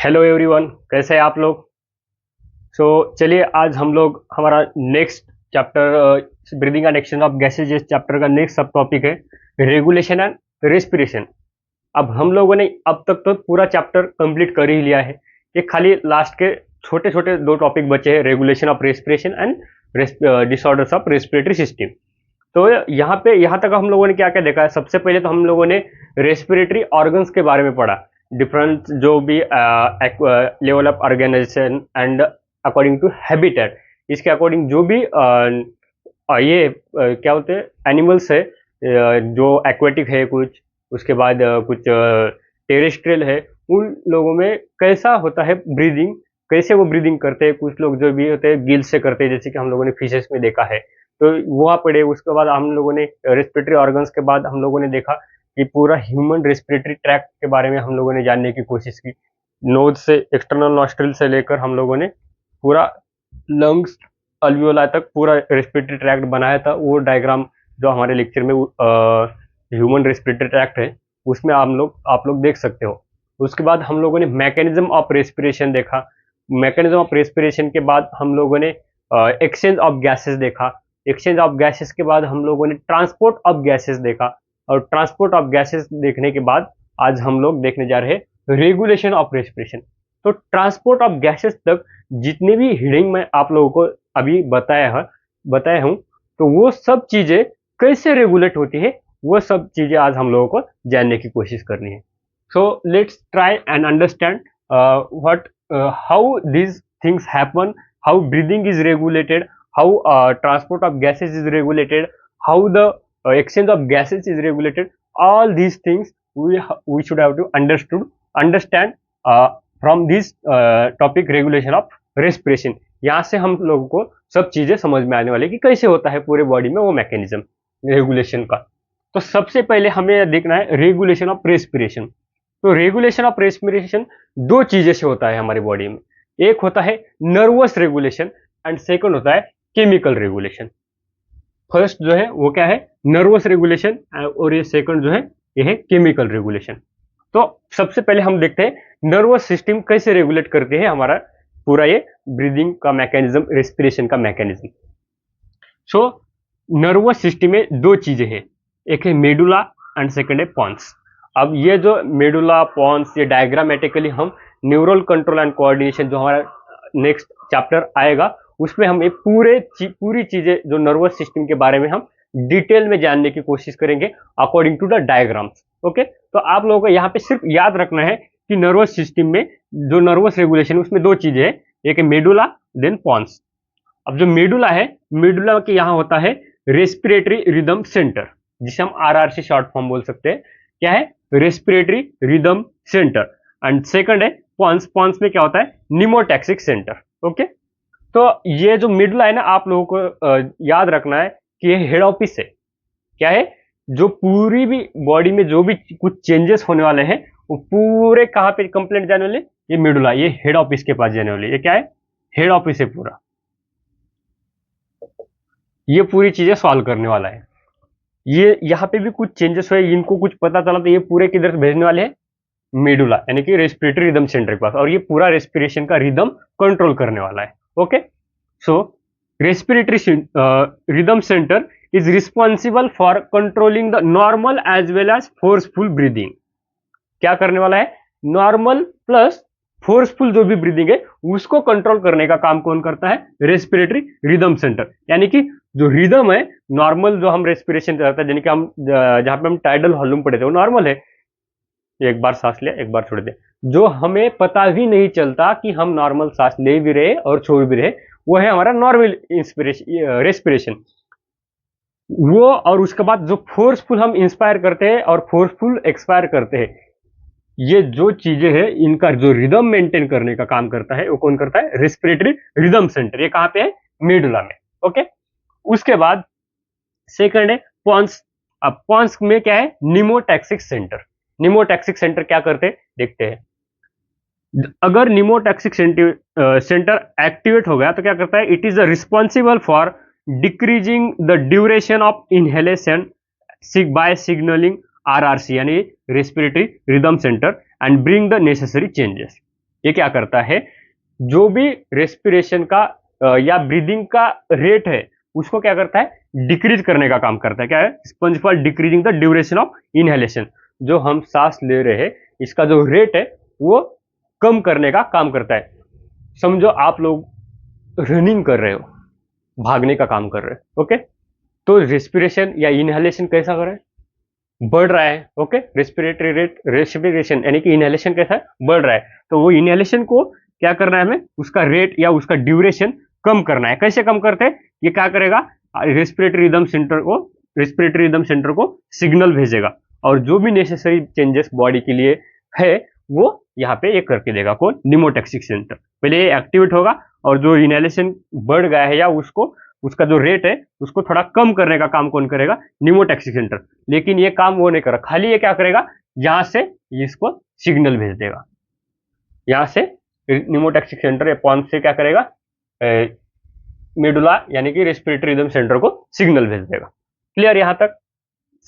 Hello everyone, कैसे हैं आप लोग। चलिए आज हम लोग हमारा next chapter breathing and exchange of gases, इस चैप्टर का नेक्स्ट सब टॉपिक है रेगुलेशन एंड रेस्पिरेशन। अब हम लोगों ने अब तक तो पूरा चैप्टर कंप्लीट कर ही लिया है। ये खाली लास्ट के छोटे छोटे दो टॉपिक बचे हैं, regulation of respiration and disorders of respiratory system. तो यहाँ तक हम लोगों ने क्या क्या देखा है। सबसे पहले तो हम लोगों ने रेस्पिरेटरी ऑर्गन्स के बारे में पढ़ा, डिफरेंट जो भी level of organisation and according to habitat, इसके अकॉर्डिंग जो भी क्या होते हैं एनिमल्स है, जो एक्वेटिक है कुछ, उसके बाद कुछ टेरेस्ट्रियल है, उन लोगों में कैसा होता है ब्रीदिंग, कैसे वो ब्रीदिंग करते हैं। कुछ लोग जो भी होते हैं गिल से करते हैं, जैसे कि हम लोगों ने फिशेस में देखा है। तो वहाँ पढ़े, उसके बाद हम लोगों ने रेस्पिरेटरी ऑर्गन्स के बाद हम लोगों ने देखा कि पूरा ह्यूमन रेस्पिरेटरी ट्रैक्ट के बारे में हम लोगों ने जानने की कोशिश की। नोज से, एक्सटर्नल नॉस्ट्रिल से लेकर हम लोगों ने पूरा लंग्स अल्वियोला तक पूरा रेस्पिरेटरी ट्रैक्ट बनाया था। वो डायग्राम जो हमारे लेक्चर में ह्यूमन रेस्पिरेटरी ट्रैक्ट है, उसमें आप लोग देख सकते हो। उसके बाद हम लोगों ने मैकेनिज्म ऑफ रेस्पिरेशन देखा। मैकेनिज्म ऑफ रेस्पिरेशन के बाद हम लोगों ने एक्सचेंज ऑफ गैसेस देखा। एक्सचेंज ऑफ गैसेस के बाद हम लोगों ने ट्रांसपोर्ट ऑफ गैसेस देखा। और ट्रांसपोर्ट ऑफ गैसेस देखने के बाद आज हम लोग देखने जा रहे हैं रेगुलेशन ऑफ रेस्पिरेशन। तो ट्रांसपोर्ट ऑफ गैसेस तक जितने भी हीडिंग मैं आप लोगों को अभी बताया हूं, तो वो सब चीजें कैसे रेगुलेट होती है, वो सब चीजें आज हम लोगों को जानने की कोशिश करनी है। So let's try and understand what how these things happen, how breathing is regulated, how transport of gases is regulated, how the exchange of gases is regulated. All these things we should have to understand from this topic regulation of respiration. यहाँ से हम लोगों को सब चीजें समझ में आने वाली कि कैसे होता है पूरे बॉडी में वो मैकेनिज्म रेगुलेशन का। तो सबसे पहले हमें देखना है रेगुलेशन ऑफ रेस्पिरेशन। तो रेगुलेशन ऑफ रेस्पिरेशन दो चीजें से होता है हमारी बॉडी में। एक होता है नर्वस रेगुलेशन एंड सेकंड होता है केमिकल रेगुलेशन। फर्स्ट जो है वो क्या है, नर्वस रेगुलेशन, और ये सेकंड जो है ये है केमिकल रेगुलेशन। तो सबसे पहले हम देखते हैं नर्वस सिस्टम कैसे रेगुलेट करती है हमारा पूरा ये ब्रीदिंग का मैकेनिज्म, रेस्पिरेशन का मैकेनिज्म। सो नर्वस सिस्टम में दो चीजें हैं, एक है मेडुला एंड सेकंड है पॉन्स। अब ये जो मेडुला पॉन्स, ये डायग्रामेटिकली हम न्यूरल कंट्रोल एंड कोऑर्डिनेशन जो हमारा नेक्स्ट चैप्टर आएगा उसमें हम ये पूरी चीजें जो नर्वस सिस्टम के बारे में हम डिटेल में जानने की कोशिश करेंगे according to the diagrams. Okay, तो आप लोगों को यहाँ पे सिर्फ याद रखना है कि नर्वस सिस्टम में जो नर्वस रेगुलेशन उसमें दो चीजें हैं, एक है मेडुला देन पॉन्स। अब जो मेडुला है, मेडुला के यहाँ होता है रेस्पिरेटरी रिदम सेंटर, जिसे हम आरआर से शॉर्ट फॉर्म बोल सकते हैं। क्या है, respiratory rhythm centre. And second है पॉन्स। पॉन्स में क्या होता है, निमोटैक्सिक सेंटर। ओके, तो ये जो मेडुला है ना, आप लोगों को याद रखना है कि ये हेड ऑफिस है। क्या है, जो पूरी भी बॉडी में जो भी कुछ चेंजेस होने वाले हैं वो पूरे कहाँ पे कंप्लेंट जाने वाले, ये मेडुला, ये हेड ऑफिस के पास जाने वाले। ये क्या है, हेड ऑफिस है पूरा, ये पूरी चीजें सॉल्व करने वाला है। ये यहाँ पे भी कुछ चेंजेस हुए, इनको कुछ पता चला तो ये पूरे किधर भेजने वाले हैं, मेडुला यानी कि रेस्पिरेटरी रिदम सेंटर के पास, और ये पूरा रेस्पिरेशन का रिदम कंट्रोल करने वाला है। Okay, so respiratory rhythm centre is responsible for controlling the normal as well as forceful breathing. क्या करने वाला है, नॉर्मल प्लस फोर्सफुल जो भी ब्रीदिंग है उसको कंट्रोल करने का काम कौन करता है, रेस्पिरेटरी रिदम सेंटर। यानी कि जो रिदम है, नॉर्मल जो हम रेस्पिरेशन करते हैं, यानी कि हम जहां पे हम टाइडल वॉल्यूम पढ़े थे वो नॉर्मल है, एक बार सांस लिया एक बार छोड़ दिया, जो हमें पता भी नहीं चलता कि हम नॉर्मल सांस ले भी रहे और छोड़ भी रहे, वो है हमारा नॉर्मल रेस्पिरेशन। वो और उसके बाद जो फोर्सफुल हम इंस्पायर करते हैं और फोर्सफुल एक्सपायर करते हैं, ये जो चीजें हैं इनका जो रिदम मेंटेन करने का काम करता है वो कौन करता है, रेस्पिरेटरी रिदम सेंटर। ये कहां पे है, मेडुला में। ओके, उसके बाद सेकंड है पॉन्स। अब पॉन्स में क्या है, निमोटैक्सिक सेंटर। निमोटैक्सिक सेंटर क्या करते हैं देखते हैं। अगर निमोटैक्सिक सेंटर एक्टिवेट हो गया तो क्या करता है, it is responsible for decreasing the duration of inhalation by signalling RRC यानी respiratory rhythm centre and bring the necessary changes. ये क्या करता है, जो भी रेस्पिरेशन का या ब्रीदिंग का रेट है उसको क्या करता है, डिक्रीज करने का काम करता है। क्या है, sponge for decreasing the duration of inhalation. जो हम सांस ले रहे हैं इसका जो रेट है वो कम करने का काम करता है। समझो आप लोग रनिंग कर रहे हो, भागने का काम कर रहे हो, ओके, तो रेस्पिरेशन या इनहेलेशन कैसा कर रहे हैं, बढ़ रहा है, ओके, रेस्पिरेटरी रेट, रेस्पिरेशन यानी कि इनहेलेशन कैसा है, बढ़ रहा है। तो वो इनहेलेशन को क्या करना है, हमें उसका रेट या उसका ड्यूरेशन कम करना है। कैसे कम करते हैं, ये क्या करेगा, रेस्पिरेटरी रिदम सेंटर को सिग्नल भेजेगा और जो भी नेसेसरी चेंजेस बॉडी के लिए है वो यहाँ पे ये करके देगा। कौन, निमोटैक्सिक सेंटर। पहले ये एक्टिवेट होगा और जो इनहेलेशन बढ़ गया है या उसको उसका जो रेट है उसको थोड़ा कम करने का काम कौन करेगा, निमोटैक्सिक सेंटर। लेकिन ये काम वो नहीं करेगा, खाली ये क्या करेगा, यहां से इसको सिग्नल भेज देगा। यहां से निमोटैक्सिक सेंटर या पॉन्स से क्या करेगा, मेडुला यानी कि रेस्पिरेटरी रिदम सेंटर को सिग्नल भेज देगा। क्लियर, यहां तक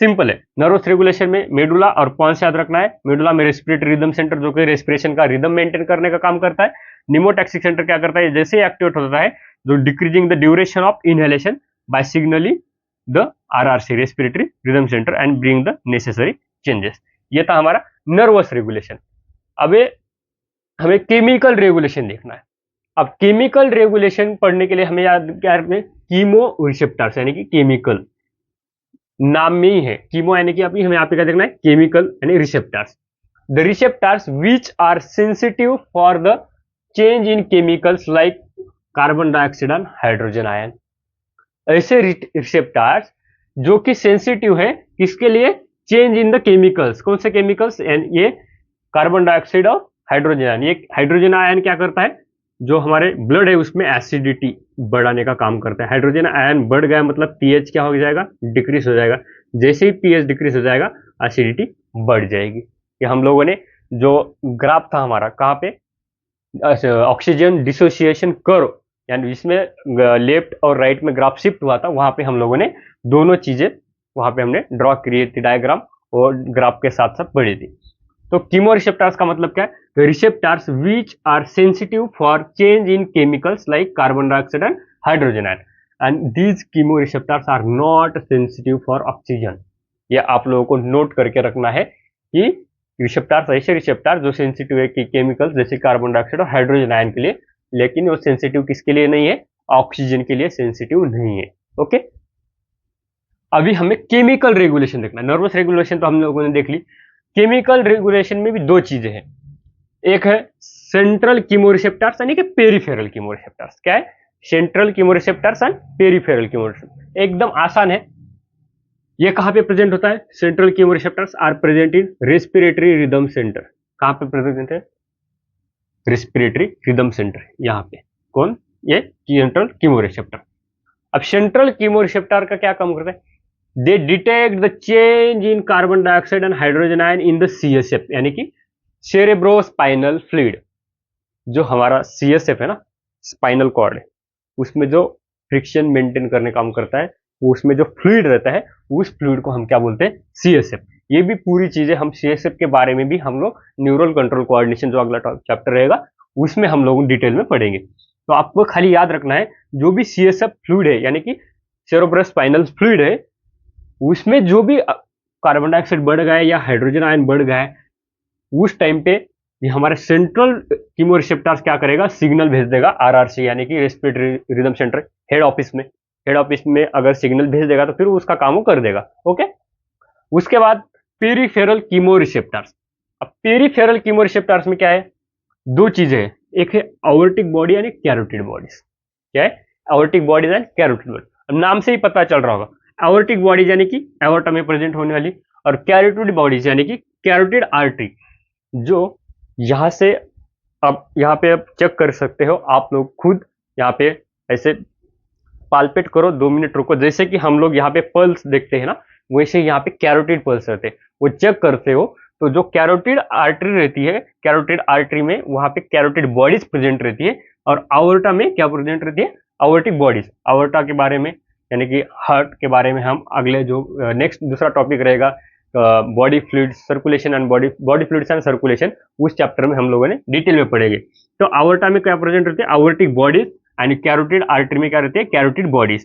सिंपल है। नर्वस रेगुलेशन में मेडुला और पॉन्स याद रखना है। मेडुला में रेस्पिरेटरी रिदम सेंटर जो कि रेस्पिरेशन का रिदम मेंटेन करने का काम करता है। निमोटैक्सिक सेंटर क्या करता है, जैसे ही एक्टिवेट होता है जो decreasing the duration of inhalation by signalling the RRC respiratory rhythm centre and bring the necessary changes. ये था हमारा नर्वस रेगुलेशन। अब हमें केमिकल रेगुलेशन देखना है। अब केमिकल रेगुलेशन पढ़ने के लिए हमें याद क्या रखना है, कीमो रिसेप्टर्स यानी कि केमिकल, नाम में ही है कीमो यानी कि अभी हमें यहाँ पे क्या देखना है, केमिकल यानी receptors. The receptors which are sensitive for the change in chemicals like carbon dioxide and hydrogen ion. ऐसे रिसेप्टर्स जो कि सेंसिटिव है किसके लिए, चेंज इन द केमिकल्स। कौन से केमिकल्स, ये कार्बन डाइऑक्साइड और हाइड्रोजन आयन। ये हाइड्रोजन आयन क्या करता है, जो हमारे ब्लड है उसमें एसिडिटी बढ़ाने का काम करता है। हाइड्रोजन आयन बढ़ गया मतलब पीएच क्या हो जाएगा, डिक्रीज हो जाएगा। जैसे ही पीएच डिक्रीज हो जाएगा एसिडिटी बढ़ जाएगी। ये हम लोगों ने जो ग्राफ था हमारा कहाँ पे, ऑक्सीजन डिसोसिएशन कर्व यानी इसमें लेफ्ट और राइट में ग्राफ शिफ्ट हुआ था, वहां पे हम लोगों ने दोनों चीजें वहां पे हमने ड्रॉ की थी, डायग्राम और ग्राफ के साथ साथ पढ़ी थी। तो कीमो रिसेप्टर्स का मतलब क्या है, receptors which are sensitive for change in chemicals like carbon dioxide and hydrogen ion and these chemo receptors are not sensitive for oxygen. ये आप लोगों को नोट करके रखना है कि रिसेप्टर्स ऐसे रिसेप्टर जो सेंसिटिव है कि केमिकल्स जैसे कार्बन डाइऑक्साइड और हाइड्रोजन आयन के लिए, लेकिन वो सेंसिटिव किसके लिए नहीं है, ऑक्सीजन के लिए सेंसिटिव नहीं है। ओके, अभी हमें केमिकल रेगुलेशन देखना है। नर्वस रेगुलेशन तो हम लोगों ने देख ली। केमिकल रेगुलेशन में भी दो चीजें हैं, एक है सेंट्रल कीमोरिसेप्टर्स यानी कि पेरिफेरल कीमोरिसेप्टर्स। क्या है, central chemoreceptors and peripheral chemoreceptors. एकदम आसान है। ये कहां पे प्रेजेंट होता है, central chemoreceptors are present in respiratory rhythm centre. कहां पे प्रेजेंट है, रेस्पिरेटरी रिदम सेंटर, यहां पे। कौन, ये सेंट्रल कीमोरिसेप्टर। अब सेंट्रल कीमोरिसेप्टर का क्या काम करता है, दे detect the change in carbon dioxide and hydrogen ion in the CSF यानी कि सेरेब्रोस्पाइनल फ्लूइड। जो हमारा सीएसएफ है ना, स्पाइनल कॉर्ड है, उसमें जो फ्रिक्शन मेंटेन करने का काम करता है, वो उसमें जो फ्लूइड रहता है उस फ्लूइड को हम क्या बोलते हैं, सीएसएफ। ये भी पूरी चीजें हम सीएसएफ के बारे में भी हम लोग न्यूरल कंट्रोल कोऑर्डिनेशन जो अगला चैप्टर रहेगा उसमें हम लोग डिटेल में पढ़ेंगे। तो आपको खाली याद रखना है जो भी सीएसएफ फ्लूइड है यानी कि सेरेब्रोस्पाइनल फ्लूइड है, उसमें जो भी कार्बन डाइऑक्साइड बढ़ गया है या हाइड्रोजन आयन बढ़ गया है, उस टाइम पे ये हमारे सेंट्रल कीमोरिसेप्टर्स क्या करेगा, सिग्नल भेज देगा आरआरसी यानी कि respiratory rhythm centre head office में। हेड ऑफिस में अगर सिग्नल भेज देगा तो फिर उसका काम वो कर देगा। ओके, उसके बाद पेरिफेरल कीमोरिसेप्टर्स। अब पेरिफेरल कीमोरिसेप्टर्स में क्या है, दो चीजें हैं, एक है आवर्टिक बॉडी यानी कैरोटिड बॉडीज। क्या है, आवर्टिक बॉडीज एंड कैरोटिड बॉडी। अब नाम से ही पता चल रहा होगा, आवर्टिक बॉडीज यानी कि एवर्टा में प्रेजेंट होने वाली, और कैरोटिड बॉडीज यानी कि कैरोटिड आर्टरी, जो यहां से अब यहां पे आप चेक कर सकते हो आप लोग खुद। यहाँ पे ऐसे पालपेट करो, 2 मिनट रुको, जैसे कि हम लोग यहाँ पे पल्स देखते हैं ना, वैसे यहाँ पे कैरोटिड पल्स रहते हैं, वो चेक करते हो तो जो कैरोटिड आर्टरी रहती है, कैरोटिड आर्टरी में वहां पे कैरोटिड बॉडीज प्रेजेंट रहती है, और आवर्टा में क्या प्रेजेंट रहती है, आवर्टिक बॉडीज। आवर्टा के बारे में यानी कि हार्ट के बारे में हम अगले जो नेक्स्ट दूसरा टॉपिक रहेगा body fluids circulation and body fluids and circulation, उस चैप्टर में हम लोगों ने डिटेल में पढ़ेंगे। तो आवर्टा में क्या प्रेजेंट रहते हैं, आवर्टिक बॉडीज, एंड कैरोटिड आर्टरी में क्या रहती है, कैरोटिड बॉडीज।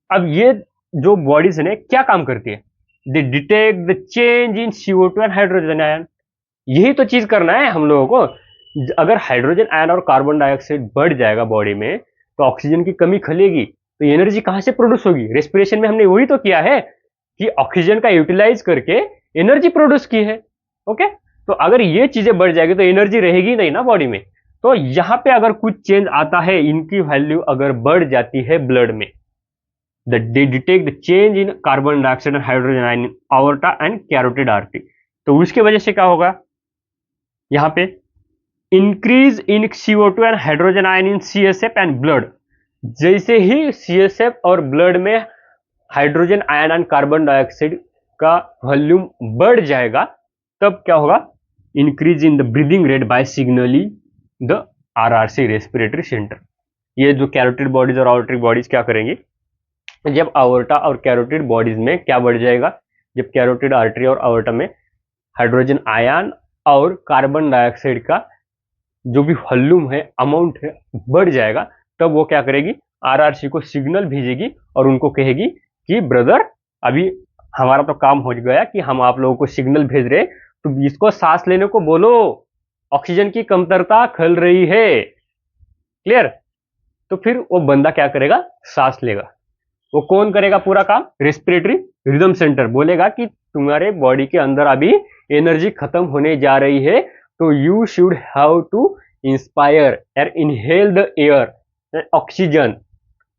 अब ये जो बॉडीज है क्या काम करती है, दे detect the change in CO2 and hydrogen ion. यही तो चीज करना है हम लोगों को। अगर हाइड्रोजन आयन और कार्बन डाइऑक्साइड बढ़ जाएगा बॉडी में, तो ऑक्सीजन की कमी खलेगी, तो एनर्जी कहां से प्रोड्यूस होगी, रेस्पिरेशन में हमने वही तो किया है कि ऑक्सीजन का यूटिलाइज करके एनर्जी प्रोड्यूस की है। ओके, तो अगर ये चीजें बढ़ जाएगी तो एनर्जी रहेगी नहीं ना बॉडी में। तो यहां पे अगर कुछ चेंज आता है, इनकी वैल्यू अगर बढ़ जाती है ब्लड में, they detect the change in carbon dioxide and hydrogen ion in aorta and carotid artery. तो उसके वजह से क्या होगा, यहां पे increase in CO2 and hydrogen ion in CSF and blood. जैसे ही CSF और ब्लड में hydrogen ion and carbon dioxide का वॉल्यूम बढ़ जाएगा, तब क्या होगा, increase in the breathing rate by signalling the RRC respiratory centre. ये जो कैरोटिड बॉडीज और आउटरिक बॉडीज क्या करेंगी, जब आवर्टा और कैरोटिड बॉडीज में क्या बढ़ जाएगा, जब कैरोटिड आर्टरी और आवर्टा में हाइड्रोजन आयन और कार्बन डाइऑक्साइड का जो भी वॉल्यूम है, अमाउंट है, बढ़ जाएगा, तब वो क्या करेगी, RRC को सिग्नल भेजेगी और उनको कहेगी कि ब्रदर अभी हमारा तो काम हो गया कि हम आप लोगों को सिग्नल भेज रहे, तो इसको सांस लेने को बोलो, ऑक्सीजन की कमतरता खल रही है। क्लियर? तो फिर वो बंदा क्या करेगा, सांस लेगा। वो कौन करेगा पूरा काम, रेस्पिरेटरी रिदम सेंटर बोलेगा कि तुम्हारे बॉडी के अंदर अभी एनर्जी खत्म होने जा रही है, तो you should have to inspire और इनहेल द एयर ऑक्सीजन,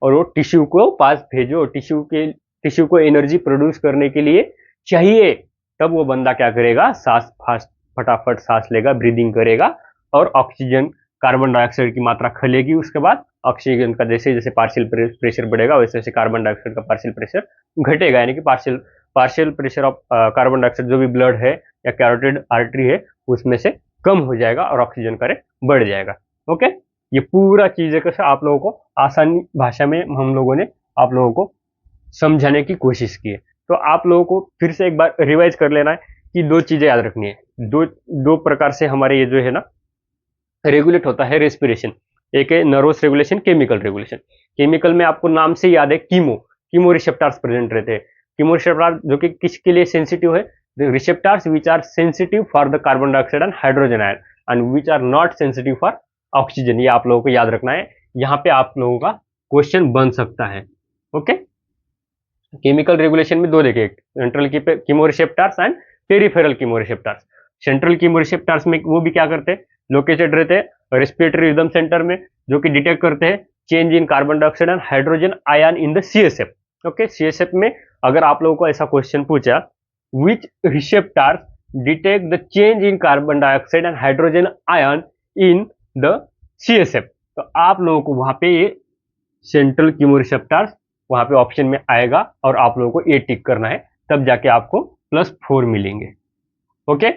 और वो टिश्यू को पास भेजो, टिश्यू को एनर्जी प्रोड्यूस करने के लिए चाहिए। तब वो बंदा क्या करेगा, सांस फटाफट सांस लेगा, ब्रीदिंग करेगा, और ऑक्सीजन कार्बन डाइऑक्साइड की मात्रा खलेगी। उसके बाद ऑक्सीजन का जैसे जैसे पार्शियल प्रेशर बढ़ेगा, वैसे वैसे कार्बन डाइऑक्साइड का पार्शियल प्रेशर घटेगा, यानी कि partial pressure of carbon dioxide जो भी ब्लड है या कैरोटिड आर्टरी है उसमें से कम हो जाएगा और ऑक्सीजन का रेट बढ़ जाएगा। ओके, ये पूरा चीजें कैसे आप लोगों को आसानी भाषा में हम लोगों ने आप लोगों को समझाने की कोशिश की है। तो आप लोगों को फिर से एक बार रिवाइज कर लेना है कि दो चीजें याद रखनी है। दो प्रकार से हमारे ये जो है ना रेगुलेट होता है रेस्पिरेशन। एक है nervous regulation, chemical regulation. Chemical में आपको नाम से याद है, कीमो रिसेप्टर्स प्रेजेंट रहते हैं। कीमो रिसेप्टर्स जो कि किसके लिए सेंसिटिव है, the receptors which are sensitive for the carbon dioxide and hydrogen ion and which are not sensitive for oxygen. ये आप लोगों को याद रखना है, यहाँ पे आप लोगों का क्वेश्चन बन सकता है। ओके, केमिकल रेगुलेशन में दो देखे, central chemo receptors and peripheral chemo receptors. Central chemo receptors में वो भी क्या करते हैं, लोकेटेड रहते हैं रेस्पिरेटरी रिदम सेंटर में, जो कि डिटेक्ट करते हैं change in carbon dioxide and hydrogen ion in the CSF। Okay, CSF में अगर आप लोगों को ऐसा क्वेश्चन पूछा, which receptors detect the change in carbon dioxide and hydrogen ion in the CSF, तो आप लोगों को वहां पे ये सेंट्रल कीमो रिसेप्टर्स वहां पे ऑप्शन में आएगा और आप लोगों को ये टिक करना है, तब जाके आपको +4 मिलेंगे। ओके,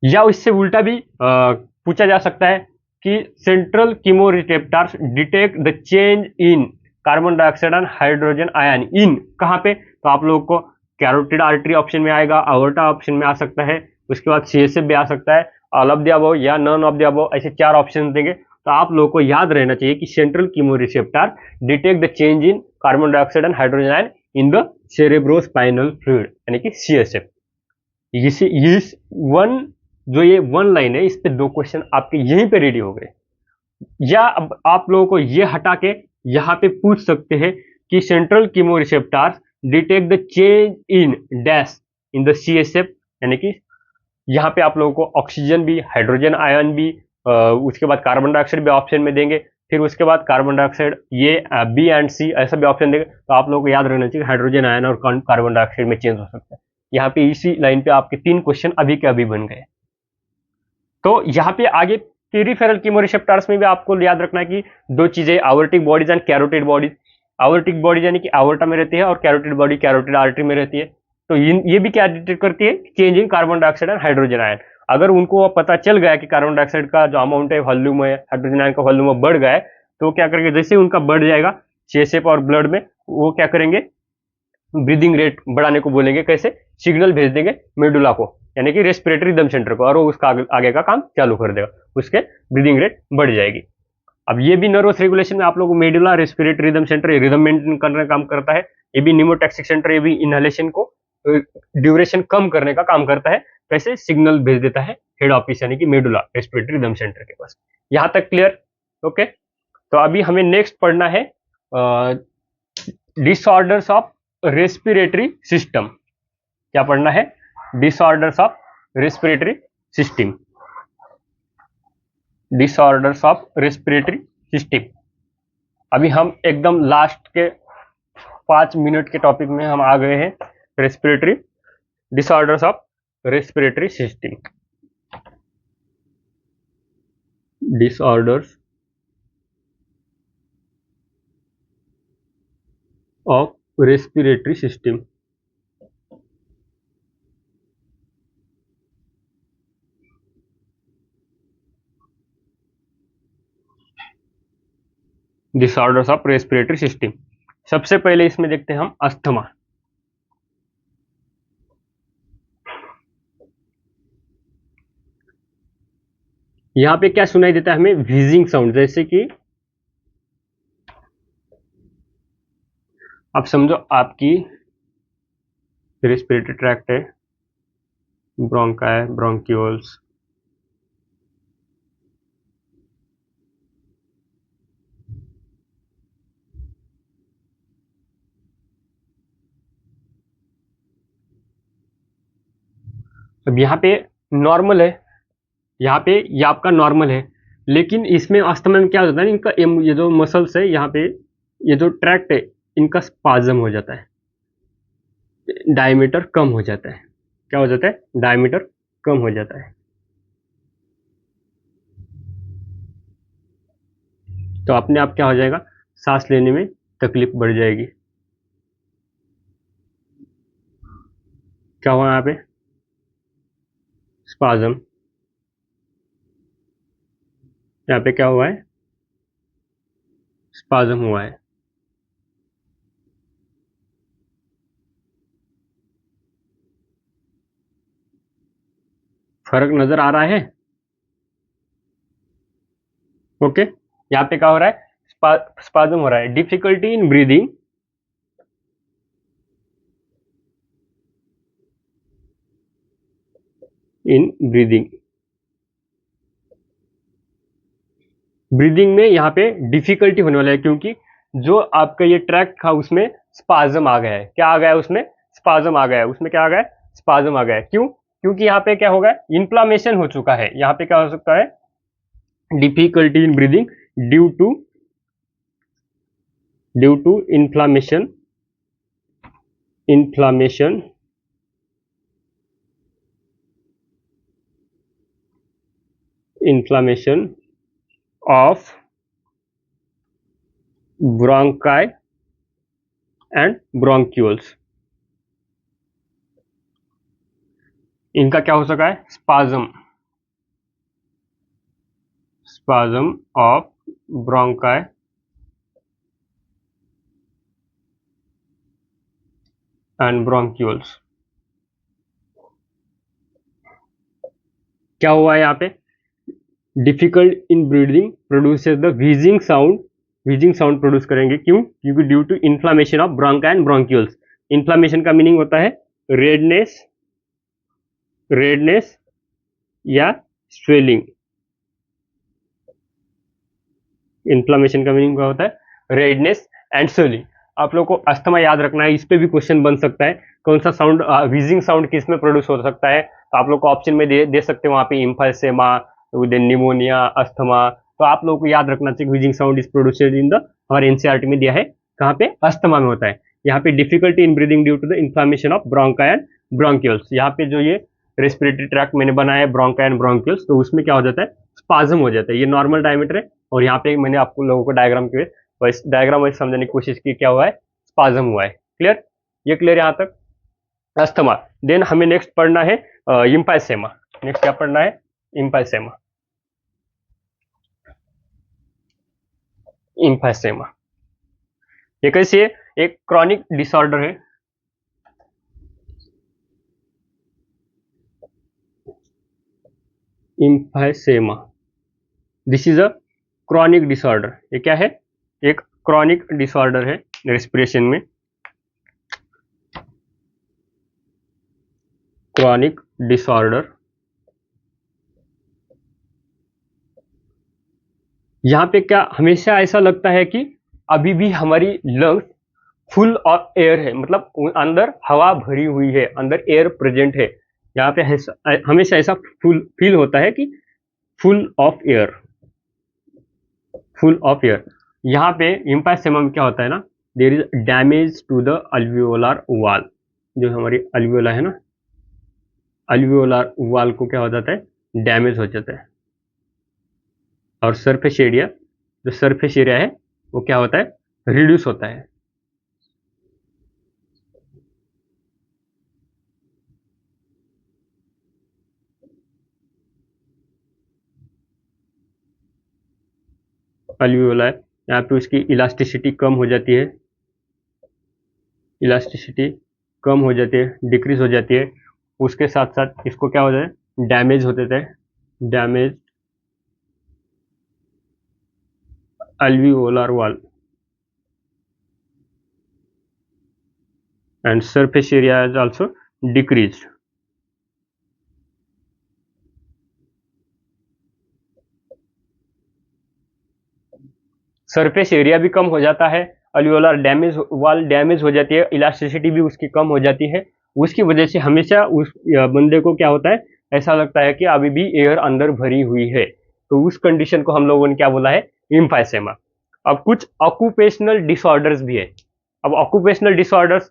या इससे उल्टा भी पूछा जा सकता है कि central chemo receptors detect the change in carbon dioxide and hydrogen ion इन कहां पे, तो आप लोगों को कैरोटिड आर्टरी ऑप्शन में आएगा, आवर्टा ऑप्शन में आ सकता है, उसके बाद CSF भी आ सकता है, ऑल ऑफ द अबव या नन ऑफ द अबव, ऐसे 4 ऑप्शन देंगे। तो आप लोगों को याद रहना चाहिए कि central chemo receptor detect the change in carbon dioxide and hydrogen ion in the cerebrospinal fluid, यानी कि CSF। इस वन जो ये वन लाइन है, इस पे 2 क्वेश्चन आपके यहीं पे रेडी हो गए। या अब आप लोगों को ये हटा के यहाँ पे पूछ सकते हैं कि central chemo receptors detect the change in dash in the CSF, यानी कि यहाँ पे आप लोगों को ऑक्सीजन भी, हाइड्रोजन आयन भी, उसके बाद कार्बन डाइऑक्साइड भी ऑप्शन में देंगे, फिर उसके बाद कार्बन डाइऑक्साइड ये B एंड C ऐसा भी ऑप्शन देंगे। तो आप लोगों को याद रहना चाहिए हाइड्रोजन आयन और कार्बन डाइऑक्साइड में चेंज हो सकता है। यहाँ पे इसी लाइन पे आपके 3 क्वेश्चन अभी के अभी बन गए। तो यहाँ पे आगे पेरिफेरल कीमो रिसेप्टर्स में भी आपको याद रखना है कि 2 चीजें, aortic bodies and carotid bodies. Aortic bodies यानी कि आवर्टा में रहती है और कैरोटिड बॉडी कैरोटिड आर्टरी में रहती है। तो ये भी क्या डिटेक्ट करती है, change in carbon dioxide and hydrogen ion. अगर उनको पता चल गया कि कार्बन डाइऑक्साइड का जो अमाउंट है, वॉल्यूम है, हाइड्रोजन आयन का वॉल्यूम बढ़ गया है, तो क्या करेंगे, जैसे उनका बढ़ जाएगा CSF और ब्लड में, वो क्या करेंगे, ब्रीदिंग रेट बढ़ाने को बोलेंगे, कैसे, सिग्नल भेज देंगे मेडुला को, यानी कि रेस्पिरेटरी रिदम सेंटर को, और वो उसका आगे का काम चालू कर देगा, उसके ब्रीदिंग रेट बढ़ जाएगी। अब ये भी नर्वस रेगुलेशन में आप लोगों को मेडुला, रेस्पिरेटरी रिदम सेंटर, ये रिदम मेंटेन करने का काम करता है। ये भी निमोटैक्सिक सेंटर, ये भी इनहेलेशन को ड्यूरेशन कम करने का काम करता है। कैसे, सिग्नल भेज देता है हेड ऑफिस यानी कि मेडुला, रेस्पिरेटरी रिदम सेंटर के पास। यहां तक क्लियर? ओके। तो अभी हमें नेक्स्ट पढ़ना है डिसऑर्डर्स ऑफ रेस्पिरेटरी सिस्टम। क्या पढ़ना है? Disorders of respiratory system, disorders of respiratory system. अभी हम एकदम लास्ट के 5 मिनट के टॉपिक में हम आ गए हैं, respiratory disorders of respiratory system. Disorders of respiratory system. Disorders of respiratory system. सबसे पहले इसमें देखते हैं हम अस्थमा। यहां पे क्या सुनाई देता है हमें? व्हीजिंग साउंड, जैसे कि आप समझो आपकी रेस्पिरेटरी ट्रैक्ट है, ब्रोंकाई, ब्रोंक्यूल्स, अब यहाँ पे नॉर्मल है, यहाँ पे ये आपका नॉर्मल है, लेकिन इसमें अस्थमा में क्या होता है, इनका ये जो मसल्स है यहाँ पे, ये जो ट्रैक्ट है, इनका स्पाज्म हो जाता है, डायमीटर कम हो जाता है। क्या हो जाता है? डायमीटर कम हो जाता है। तो अपने आप क्या हो जाएगा? सांस लेने में तकलीफ बढ़ जाएगी। क्या हुआ यहाँ पे? स्पाज्म। यहाँ पे क्या हुआ है? स्पाज्म हुआ है। फर्क नजर आ रहा है? ओके। यहाँ पे क्या हो रहा है? स्पाज्म हो रहा है। Difficulty in breathing, in breathing, breathing में यहाँ पे डिफिकल्टी होने वाला है, क्योंकि जो आपका ये ट्रैक था उसमें स्पाज्म आ गया है। क्या आ गया है उसमें? स्पाज्म आ गया है। उसमें क्या आ गया है? स्पाज्म आ गया है। क्यों? क्योंकि यहाँ पे क्या होगा? इन्फ्लामेशन हो चुका है। यहाँ पे क्या हो सकता है? Difficulty in breathing due to inflammation, inflammation inflammation of bronchi and bronchioles. इनका क्या हो सका है? Spasm, spasm of bronchi and bronchioles. क्या हुआ है यहाँ पे? Difficult in breathing produces the wheezing sound, wheezing sound produce करेंगे। क्यों? क्योंकि due to inflammation of bronchi and bronchioles. Inflammation का मीनिंग होता है रेडनेस, रेडनेस या स्वेलिंग। इन्फ्लामेशन का मीनिंग क्या होता है? Redness and swelling. आप लोग को अस्थमा याद रखना है, इस पे भी क्वेश्चन बन सकता है। कौन सा साउंड, व्हीजिंग साउंड किस में प्रोड्यूस हो सकता है? तो आप लोग को ऑप्शन में दे सकते हैं वहां पे, इम्फाइसेमा, देन निमोनिया, अस्थमा। तो आप लोगों को याद रखना चाहिए wheezing sound is produced in the, हमारे एनसीईआरटी में दिया है कहाँ पे? अस्थमा में होता है। यहाँ पे difficulty in breathing due to the inflammation of bronchi and bronchioles. यहाँ पे जो ये रेस्पिरेटरी ट्रैक्ट मैंने बनाया है, ब्रोंकाई एंड ब्रोंक्यूल्स, तो उसमें क्या हो जाता है? स्पाज्म हो जाता है। ये नॉर्मल डायमीटर है, और यहाँ पे मैंने आपको लोगों को डायग्राम के वैसे डायग्राम वैसे समझने की कोशिश की, क्या हुआ है? स्पाज्म हुआ है। क्लियर? ये क्लियर यहाँ तक? अस्थमा। देन हमें नेक्स्ट पढ़ना है इम्फाइसेमा। नेक्स्ट क्या पढ़ना है? इम्फाइसेमा। इम्फाइसेमा ये कैसी है? एक क्रॉनिक डिसऑर्डर है, emphysema, this is a chronic disorder. ये क्या है? एक क्रॉनिक डिसऑर्डर है रेस्पिरेशन में, क्रॉनिक डिसऑर्डर। यहाँ पे क्या हमेशा ऐसा लगता है कि अभी भी हमारी लंग्स फुल ऑफ एयर है, मतलब अंदर हवा भरी हुई है, अंदर एयर प्रेजेंट है। यहाँ पे हमेशा ऐसा फुल फील होता है कि full of air, full of air. यहाँ पे इम्पाइसेमा में क्या होता है ना, there is damage to the alveolar wall. जो हमारी अल्वियोला है ना, अल्वियोलर वाल को क्या हो जाता है? डैमेज हो जाता है। और सरफेस एरिया, जो सरफेस एरिया है वो क्या होता है? रिड्यूस होता है। अल्वियोला है, यहाँ पे उसकी इलास्टिसिटी कम हो जाती है, इलास्टिसिटी कम हो जाती है, डिक्रीज हो जाती है। उसके साथ साथ इसको क्या हो जाता है? डैमेज हो जाता है, damage alveolar wall and surface area is also decreased. Surface area भी कम हो जाता है, अल्वियोलर डैमेज वाल डैमेज हो जाती है, इलास्टिसिटी भी उसकी कम हो जाती है। उसकी वजह से हमेशा उस बंदे को क्या होता है? ऐसा लगता है कि अभी भी एयर अंदर भरी हुई है। तो उस कंडीशन को हम लोगों ने क्या बोला है? इम्फाइसेमा। अब कुछ ऑक्यूपेशनल डिसऑर्डर्स भी है। अब ऑक्यूपेशनल डिसऑर्डर्स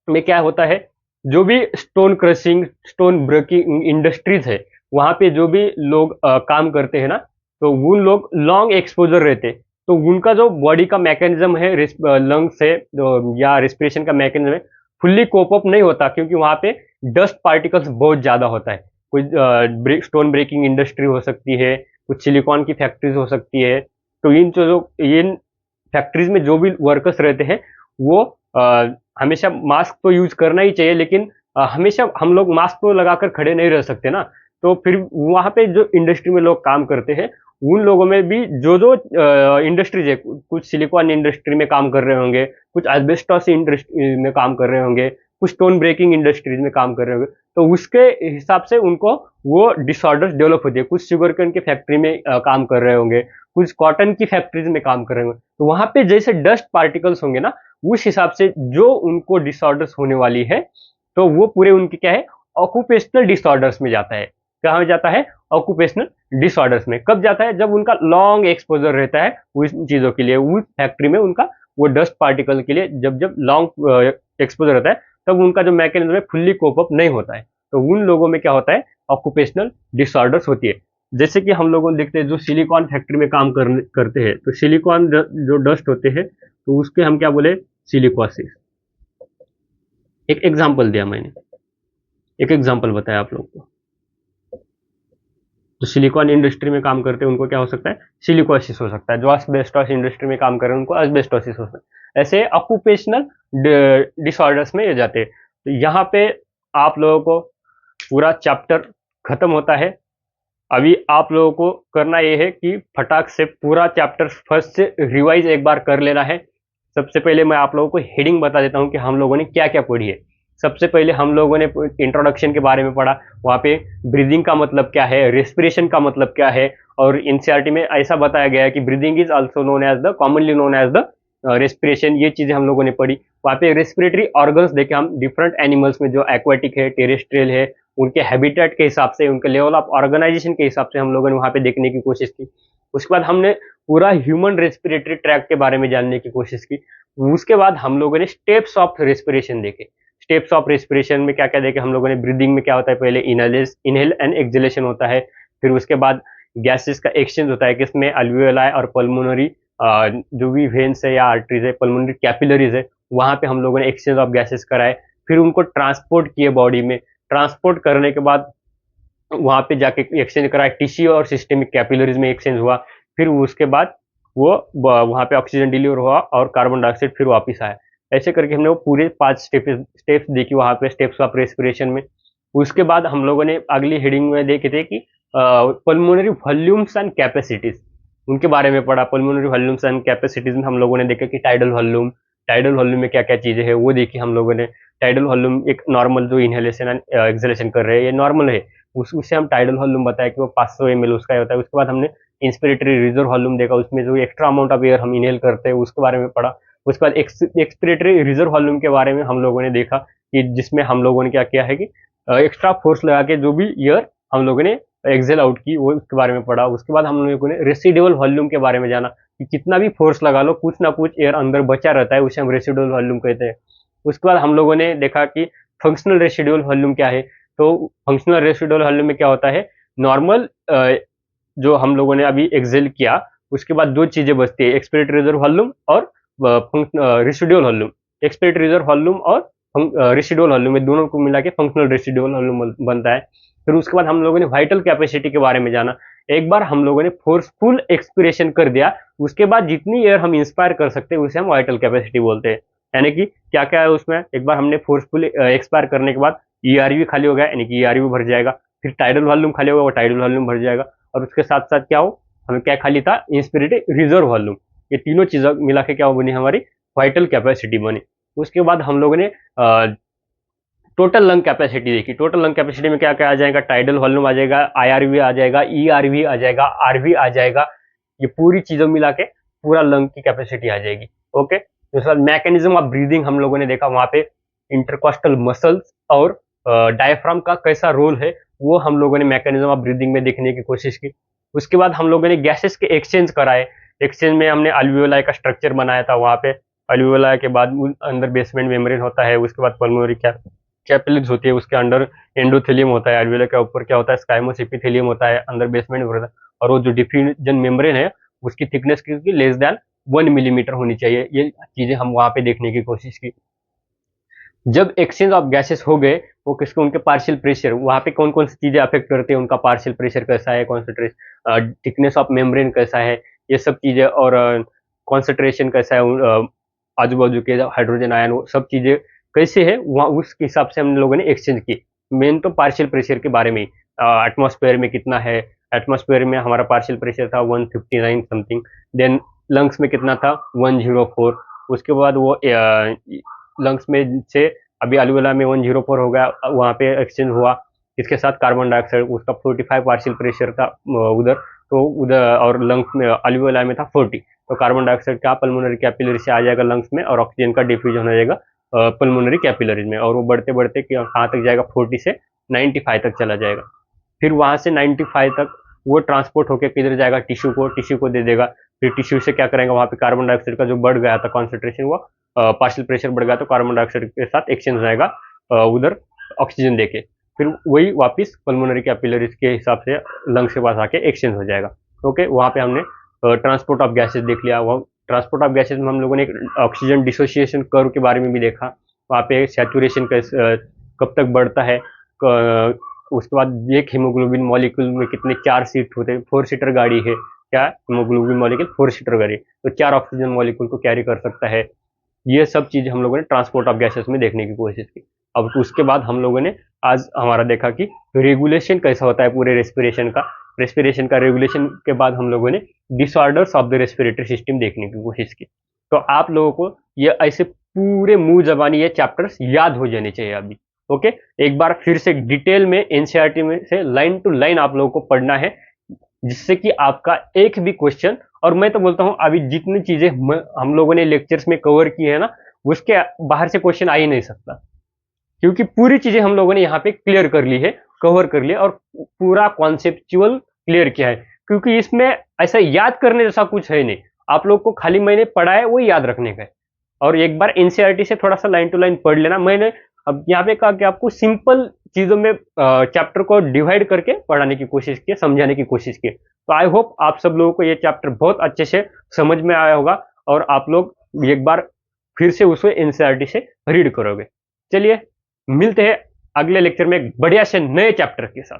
में क्या होता है? जो भी stone crushing, stone breaking industries है, वहां पे जो भी लोग काम करते हैं ना, तो उन लोग लॉन्ग एक्सपोजर रहते, तो उनका जो बॉडी का मैकेनिज्म है, लंग्स से या रेस्पिरेशन का मैकेनिज्म है, फुल्ली कोप अप नहीं होता, क्योंकि वहां पे डस्ट पार्टिकल्स बहुत ज्यादा होता है। कुछ स्टोन ब्रेकिंग इंडस्ट्री हो सकती है, कुछ सिलिकॉन की फैक्ट्रीज हो सकती है। तो इन फैक्ट्रीज में जो भी वर्कर्स रहते हैं, वो हमेशा मास्क तो यूज करना ही चाहिए, लेकिन हमेशा हम लोग मास्क तो लगाकर खड़े नहीं रह सकते ना। तो फिर वहां पे जो इंडस्ट्री में लोग काम करते हैं, उन लोगों में भी जो जो इंडस्ट्रीज है, कुछ सिलिकॉन इंडस्ट्री में काम कर रहे होंगे, कुछ एस्बेस्टॉस इंडस्ट्री में काम कर रहे होंगे, कुछ स्टोन ब्रेकिंग इंडस्ट्रीज में काम कर रहे होंगे, तो उसके हिसाब से उनको वो डिसऑर्डर्स डेवलप होती है। कुछ शुगर केन की फैक्ट्री में काम कर रहे होंगे, कुछ कॉटन की फैक्ट्रीज में काम कर रहे होंगे, तो वहां पे जैसे डस्ट पार्टिकल्स होंगे ना, उस हिसाब से जो उनको डिसऑर्डर्स होने वाली है, तो वो पूरे उनके क्या है? ऑक्यूपेशनल डिसऑर्डर्स में जाता है। कहाँ जाता है? ऑक्यूपेशनल डिसऑर्डर्स में। कब जाता है? जब उनका लॉन्ग एक्सपोजर रहता है उस चीजों के लिए, उस फैक्ट्री में उनका वो डस्ट पार्टिकल के लिए जब जब लॉन्ग एक्सपोजर रहता है, तब उनका जो मैकेनिज्म है फुल्ली कोप अप नहीं होता है। तो उन लोगों में क्या होता है? ऑक्यूपेशनल डिसऑर्डर्स होती है। जैसे कि हम लोगों देखते हैं जो सिलिकॉन फैक्ट्री में काम करते हैं, तो सिलिकॉन जो डस्ट होते हैं, तो उसके हम क्या बोले? सिलिकोसिस। एक एग्जांपल दिया मैंने, एक एग्जांपल बताया आप लोग को। जो सिलिकॉन इंडस्ट्री में काम करते हैं उनको क्या हो सकता है? सिलिकोसिस हो सकता है। जो एस्बेस्टोस इंडस्ट्री में काम कर रहे हैं उनको एस्बेस्टोसिस हो सकता है। ऐसे ऑक्यूपेशनल डिसऑर्डर्स में ये जाते हैं। तो यहाँ पे आप लोगों को पूरा चैप्टर खत्म होता है। अभी आप लोगों को करना ये है कि फटाक से पूरा चैप्टर फर्स्ट से रिवाइज एक बार कर लेना है। सबसे पहले मैं आप लोगों को हेडिंग बता देता हूँ कि हम लोगों ने क्या क्या पढ़ी है। सबसे पहले हम लोगों ने इंट्रोडक्शन के बारे में पढ़ा, वहाँ पे ब्रीदिंग का मतलब क्या है, रेस्पिरेशन का मतलब क्या है, और एनसीईआरटी में ऐसा बताया गया है कि breathing is also known as the commonly known as the respiration. ये चीजें हम लोगों ने पढ़ी। वहाँ पे रेस्पिरेटरी ऑर्गन्स देखे हम डिफरेंट एनिमल्स में, जो एक्वाटिक है, टेरेस्ट्रियल है, उनके हैबिटेट के हिसाब से, उनके लेवल ऑफ ऑर्गेनाइजेशन के हिसाब से हम लोगों ने वहाँ पे देखने की कोशिश की। उसके बाद हमने पूरा ह्यूमन रेस्पिरेटरी ट्रैक के बारे में जानने की कोशिश की। उसके बाद हम लोगों ने स्टेप्स ऑफ रेस्पिरेशन देखे। स्टेप्स ऑफ रेस्पिरेशन में क्या क्या देखे हम लोगों ने? ब्रीदिंग में क्या होता है? पहले इनहेल एंड एक्सहेलेशन होता है। फिर उसके बाद गैसेस का एक्सचेंज होता है, किसमें? अल्वियोलाई और पल्मोनरी जो भी वेन्स है या आर्टरीज है, पल्मोनरी कैपिलरीज है, वहां पे हम लोगों ने एक्सचेंज ऑफ गैसेस कराए। फिर उनको ट्रांसपोर्ट किए बॉडी में। ट्रांसपोर्ट करने के बाद वहां पे जाके एक्सचेंज कराए, टिश्यू और सिस्टेमिक कैपिलरीज में एक्सचेंज हुआ। फिर उसके बाद वो वहां पे ऑक्सीजन डिलीवर हुआ और कार्बन डाइऑक्साइड फिर वापिस आया। ऐसे करके हमने वो पूरे 5 स्टेप्स देखी वहां पे, स्टेप्स ऑफ रेस्पिरेशन में। उसके बाद हम लोगों ने अगली हेडिंग में देखे थे कि पल्मोनरी वॉल्यूम्स एंड कैपेसिटीज, उनके बारे में पढ़ा। पल्मोनरी वॉल्यूम्स एंड कैपेसिटीज में हम लोगों ने देखा कि टाइडल वॉल्यूम में क्या क्या चीजें हैं वो देखी हम लोगों ने। टाइडल वॉल्यूम एक नॉर्मल जो इनहेलेशन एंड एक्सहेलेशन कर रहे हैं ये नॉर्मल है, उससे हम टाइडल वॉल्यूम बताया कि वो 500 ml उसका होता है। उसके बाद हमने इंस्पिरेटरी रिजर्व वॉल्यूम देखा, उसमें जो एक्स्ट्रा अमाउंट ऑफ एयर हम इनहेल करते हैं उसके बारे में पढ़ा। उसके बाद एक्सपिरेटरी रिजर्व वॉल्यूम के बारे में हम लोगों ने देखा कि जिसमें हम लोगों ने क्या किया है कि एक्स्ट्रा फोर्स लगा के जो भी एयर हम लोगों ने एक्सेल आउट की वो उसके बारे में पढ़ा। उसके बाद हम लोगों ने रेसिडुअल वॉल्यूम के बारे में जाना कि कितना भी फोर्स लगा लो कुछ ना कुछ एयर अंदर बचा रहता है, उसे हम रेसिडुअल वॉल्यूम कहते हैं। उसके बाद हम लोगों ने देखा कि फंक्शनल रेसिडुअल वॉल्यूम क्या है। तो फंक्शनल रेसिडुअल वॉल्यूम में क्या होता है, नॉर्मल जो हम लोगों ने अभी एक्सेल किया उसके बाद दो चीजें बचती है, एक्सपिरेटरी रिजर्व वॉल्यूम और residual volume. Expiratory reserve volume और रेसिडुअल वॉल्यूम में दोनों को मिला के फंक्शनल रेसिडुअल वॉल्यूम बनता है। फिर उसके बाद हम लोगों ने वाइटल कैपेसिटी के बारे में जाना। एक बार हम लोगों ने फोर्सफुल एक्सपिरेशन कर दिया उसके बाद जितनी एयर हम इंस्पायर कर सकते हैं उसे हम वाइटल कैपेसिटी बोलते हैं। यानी कि क्या क्या है उसमें, एक बार हमने फोर्सफुल एक्सपायर करने के बाद ईआरवी खाली हो गया यानी कि ईआरवी भर जाएगा, फिर टाइडल वॉल्यूम खाली होगा वो टाइडल वॉल्यूम भर जाएगा, और उसके साथ साथ क्या हो हमें क्या खाली था, इंस्पिरेटेड रिजर्व वॉल्यूम। ये तीनों चीजें मिला के क्या बनी हमारी वाइटल कैपेसिटी बनी। उसके बाद हम लोगों ने टोटल लंग कैपेसिटी देखी। टोटल लंग कैपेसिटी में क्या क्या आ जाएगा, टाइडल वॉल्यूम आ जाएगा, आईआरवी आ जाएगा, ईआरवी आ जाएगा, आरवी आ जाएगा, ये पूरी चीजों मिला के पूरा लंग की कैपेसिटी आ जाएगी। ओके, उसके बाद मैकेनिज्म ऑफ ब्रीदिंग हम लोगों ने देखा, वहां पे इंटरकॉस्टल मसल्स और डायफ्राम का कैसा रोल है वो हम लोगों ने मैकेनिज्म ऑफ ब्रीदिंग में देखने की कोशिश की। उसके बाद हम लोगों ने गैसेस के एक्सचेंज कराए। एक्सचेंज में हमने अल्वियोलाई का स्ट्रक्चर बनाया था, वहां पे अल्वियोलाई के बाद अंदर बेसमेंट मेम्ब्रेन होता है, उसके बाद पल्मोनरी कैपिलरीज होती है, उसके अंडर एंडोथेलियम होता है, अल्वियोलाई के ऊपर क्या होता है, स्काइमोस एपिथेलियम होता है, अंदर बेसमेंट होता है, और वो जो डिफ्यूजन मेम्ब्रेन है उसकी थिकनेस की लेस देन 1 मिलीमीटर होनी चाहिए। ये चीजें हम वहां पे देखने की कोशिश की। जब एक्सचेंज ऑफ गैसेस हो गए वो किसको, उनके पार्शियल प्रेशर, वहां पे कौन कौन सी चीजें अफेक्ट करती है, उनका पार्शियल प्रेशर कैसा है, कॉन्सेंट्रेशन थिकनेस ऑफ मेम्ब्रेन कैसा है, ये सब चीजें, और कॉन्सेंट्रेशन कैसा है, आजू बाजू के हाइड्रोजन आयन वो सब चीजें कैसे है वहाँ उस हिसाब से हम लोगों ने एक्सचेंज की। मेन तो पार्शियल प्रेशर के बारे में, एटमॉस्फेयर में कितना है, एटमॉस्फेयर में हमारा पार्शियल प्रेशर था 159 समथिंग, देन लंग्स में कितना था 104, उसके बाद वो लंग्स में से अभी अलवेला में 104 हो गया, वहाँ पे एक्सचेंज हुआ। इसके साथ कार्बन डाइऑक्साइड उसका 45 पार्शियल प्रेशर था उधर, तो उधर और लंग्स में अलवेला में था 40, तो कार्बन डाइऑक्साइड का पल्मोनरी कैपिलरी से आ जाएगा लंग्स में और ऑक्सीजन का डिफ्यूजन हो जाएगा पल्मोनरी कैपिलरीज में, और वो बढ़ते बढ़ते कहाँ तक जाएगा 40 से 95 तक चला जाएगा। फिर वहां से 95 तक वो ट्रांसपोर्ट होकर किधर जाएगा, टिश्यू को दे देगा। फिर टिश्यू से क्या करेंगे, वहां पे कार्बन डाइऑक्साइड का जो बढ़ गया था कॉन्सेंट्रेशन वो पार्शियल प्रेशर बढ़ गया तो कार्बन डाइऑक्साइड के साथ एक्सचेंज हो जाएगा उधर ऑक्सीजन देके, फिर वही वापस पल्मोनरी कैपिलरीज के हिसाब से लंग्स के पास आके एक्सचेंज हो जाएगा। ओके, वहां पे हमने ट्रांसपोर्ट ऑफ गैसेज देख लिया। वो ट्रांसपोर्ट ऑफ गैसेज में हम लोगों ने ऑक्सीजन डिसोसिएशन कर्व के बारे में भी देखा, वहाँ पे सैचुरेशन कब तक बढ़ता है, उसके बाद एक हीमोग्लोबिन मॉलिक्यूल में कितने 4 सीट होते हैं, 4 सीटर गाड़ी है क्या, हीमोग्लोबिन मॉलिक्यूल 4 सीटर गाड़ी तो 4 ऑक्सीजन मॉलिक्यूल को कैरी कर सकता है। ये सब चीजें हम लोगों ने ट्रांसपोर्ट ऑफ गैसेस में देखने की कोशिश की। अब उसके बाद हम लोगों ने आज हमारा देखा कि रेगुलेशन कैसा होता है पूरे रेस्पिरेशन का रेगुलेशन के बाद हम लोगों ने disorders of the respiratory system देखने की कोशिश की। तो आप लोगों को ये ऐसे पूरे मुंह जबानी ये चैप्टर्स याद हो जाने चाहिए अभी। ओके, एक बार फिर से डिटेल में एनसीईआरटी में से लाइन टू लाइन आप लोगों को पढ़ना है, जिससे कि आपका एक भी क्वेश्चन, और मैं तो बोलता हूं अभी जितनी चीजें हम लोगों ने लेक्चर्स में कवर की है ना उसके बाहर से क्वेश्चन आ ही नहीं सकता, क्योंकि पूरी चीजें हम लोगों ने यहाँ पे क्लियर कर ली है, कवर कर लिया और पूरा कॉन्सेप्चुअल क्लियर किया है। क्योंकि इसमें ऐसा याद करने जैसा कुछ है नहीं, आप लोग को खाली मैंने पढ़ा है वो याद रखने का है। और एक बार एनसीईआरटी से थोड़ा सा लाइन टू लाइन पढ़ लेना। मैंने अब यहाँ पे कहा कि आपको सिंपल चीजों में चैप्टर को डिवाइड करके पढ़ाने की कोशिश की, समझाने की कोशिश की। तो आई होप आप सब लोगों को ये चैप्टर बहुत अच्छे से समझ में आया होगा और आप लोग एक बार फिर से उसे एनसीईआरटी से रीड करोगे। चलिए मिलते हैं अगले लेक्चर में एक बढ़िया से नए चैप्टर के साथ।